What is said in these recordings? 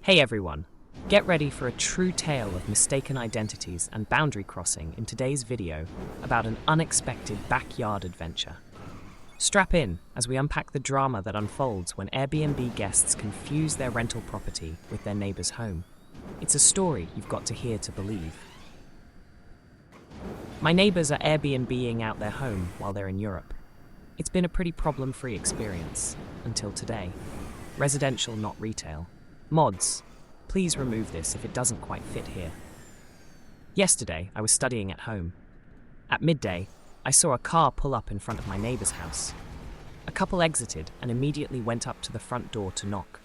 Hey everyone, get ready for a true tale of mistaken identities and boundary crossing in today's video about an unexpected backyard adventure. Strap in as we unpack the drama that unfolds when Airbnb guests confuse their rental property with their neighbor's home. It's a story you've got to hear to believe. My neighbors are Airbnb-ing out their home while they're in Europe. It's been a pretty problem-free experience until today. Residential, not retail. Mods, please remove this if it doesn't quite fit here. Yesterday, I was studying at home. At midday, I saw a car pull up in front of my neighbor's house. A couple exited and immediately went up to the front door to knock.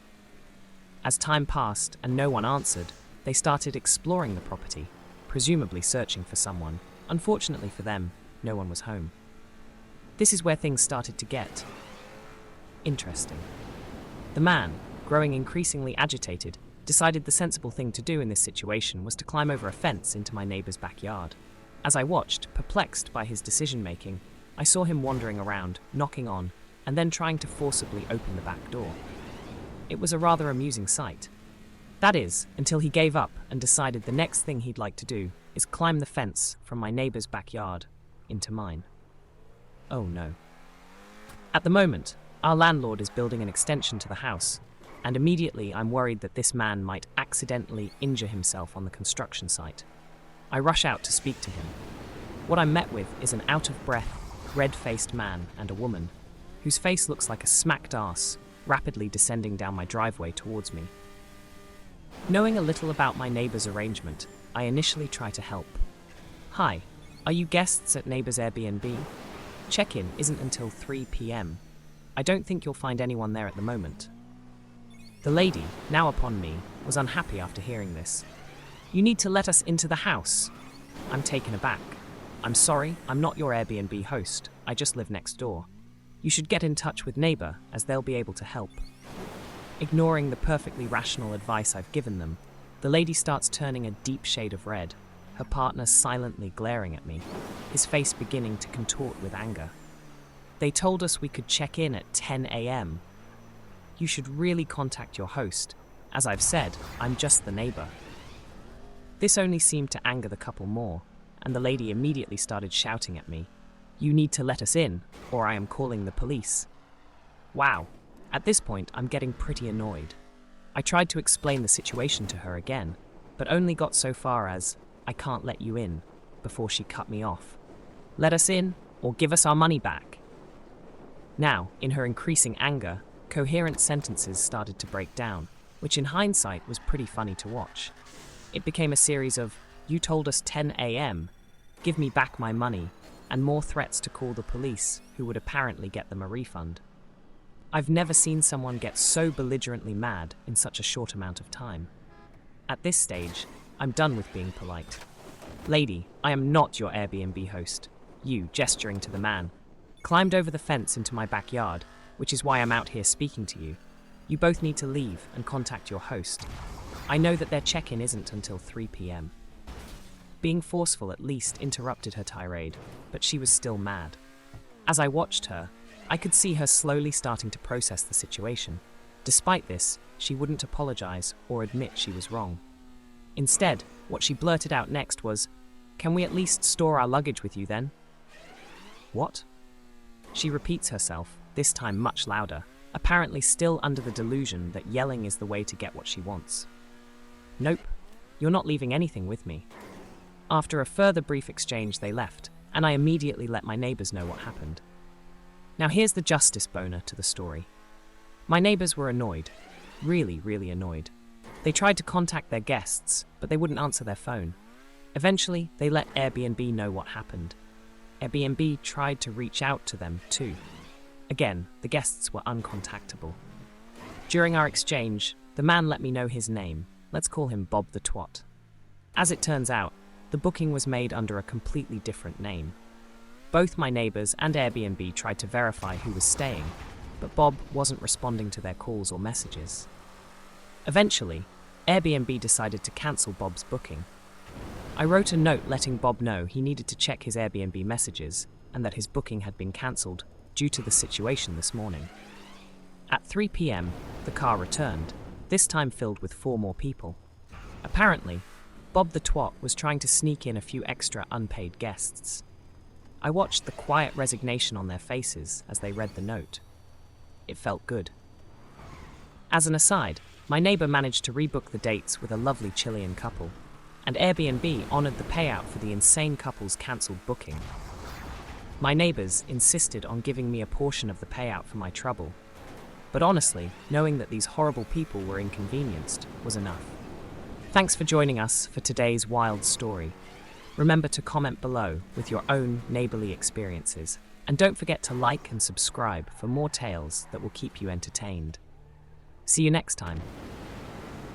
As time passed and no one answered, they started exploring the property, presumably searching for someone. Unfortunately for them, no one was home. This is where things started to get interesting. The man, growing increasingly agitated, decided the sensible thing to do in this situation was to climb over a fence into my neighbor's backyard. As I watched, perplexed by his decision-making, I saw him wandering around, knocking on, and then trying to forcibly open the back door. It was a rather amusing sight. That is, until he gave up and decided the next thing he'd like to do is climb the fence from my neighbor's backyard into mine. Oh no. At the moment, our landlord is building an extension to the house, and immediately I'm worried that this man might accidentally injure himself on the construction site. I rush out to speak to him. What I'm met with is an out-of-breath, red-faced man and a woman, whose face looks like a smacked ass, rapidly descending down my driveway towards me. Knowing a little about my neighbor's arrangement, I initially try to help. Hi, are you guests at neighbor's Airbnb? Check-in isn't until 3 p.m. I don't think you'll find anyone there at the moment. The lady, now upon me, was unhappy after hearing this. You need to let us into the house. I'm taken aback. I'm sorry, I'm not your Airbnb host. I just live next door. You should get in touch with neighbor, as they'll be able to help. Ignoring the perfectly rational advice I've given them, the lady starts turning a deep shade of red, her partner silently glaring at me, his face beginning to contort with anger. They told us we could check in at 10 a.m. You should really contact your host. As I've said, I'm just the neighbor. This only seemed to anger the couple more, and the lady immediately started shouting at me. You need to let us in, or I am calling the police. Wow. At this point, I'm getting pretty annoyed. I tried to explain the situation to her again, but only got so far as, I can't let you in, before she cut me off. Let us in, or give us our money back. Now, in her increasing anger, coherent sentences started to break down, which in hindsight was pretty funny to watch. It became a series of, you told us 10 a.m., give me back my money, and more threats to call the police, who would apparently get them a refund. I've never seen someone get so belligerently mad in such a short amount of time. At this stage, I'm done with being polite. Lady, I am not your Airbnb host. You, gesturing to the man, climbed over the fence into my backyard, which is why I'm out here speaking to you. You both need to leave and contact your host. I know that their check-in isn't until 3 p.m. Being forceful at least interrupted her tirade, but she was still mad. As I watched her, I could see her slowly starting to process the situation. Despite this, she wouldn't apologize or admit she was wrong. Instead, what she blurted out next was, "Can we at least store our luggage with you then?" What? She repeats herself, this time much louder, apparently still under the delusion that yelling is the way to get what she wants. Nope, you're not leaving anything with me. After a further brief exchange, they left, and I immediately let my neighbors know what happened. Now here's the justice boner to the story. My neighbors were annoyed, really annoyed. They tried to contact their guests, but they wouldn't answer their phone. Eventually, they let Airbnb know what happened. Airbnb tried to reach out to them too. Again, the guests were uncontactable. During our exchange, the man let me know his name. Let's call him Bob the Twat. As it turns out, the booking was made under a completely different name. Both my neighbors and Airbnb tried to verify who was staying, but Bob wasn't responding to their calls or messages. Eventually, Airbnb decided to cancel Bob's booking. I wrote a note letting Bob know he needed to check his Airbnb messages and that his booking had been cancelled due to the situation this morning. At 3 p.m., the car returned, this time filled with 4 more people. Apparently, Bob the Twat was trying to sneak in a few extra unpaid guests. I watched the quiet resignation on their faces as they read the note. It felt good. As an aside, my neighbor managed to rebook the dates with a lovely Chilean couple, and Airbnb honored the payout for the insane couple's cancelled booking. My neighbors insisted on giving me a portion of the payout for my trouble, but honestly, knowing that these horrible people were inconvenienced was enough. Thanks for joining us for today's wild story. Remember to comment below with your own neighborly experiences, and don't forget to like and subscribe for more tales that will keep you entertained. See you next time.